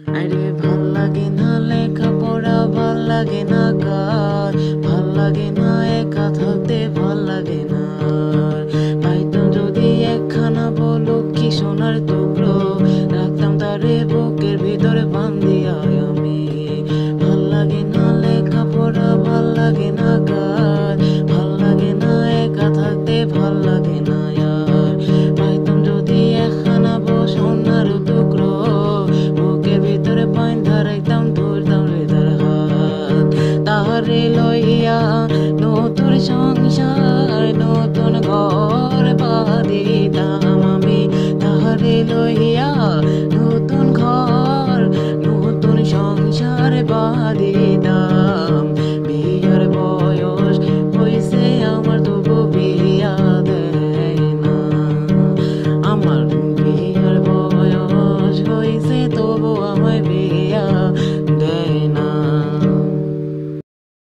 আরে ভাল লাগে না লেখাপড়া, ভাল লাগে না কাজ, ভাল লাগে না একা থাকতে, ভাল লাগে না আর। পাইতাম যদি একখানা বলক্ষী সোনার টুকরো, রাখতাম তারে বুকের ভিতরে বান্ধিয়া আমি। ভাল লাগে না লেখাপড়া, ভাল লাগে না কাজ, ভাল লাগে না একা থাকতে, ভাল লাগে না আর। পাইতাম যদি একখানা সোনার টুকরো, বুকের ভিতরে বাইন্ধা রাখতাম, ধরতাম রে তার হাত। তাহারে লইয়া নতুন সংসার, নতুন ঘর বাঁধিতাম আমি। তাহারে লইয়া নতুন ঘর, নতুন সংসার বাঁধিতাম। বিয়ার বয়স হইছে আমার, তবু বিয়া দেয় না আমার। বিয়ার বয়স হইছে তবু আমায়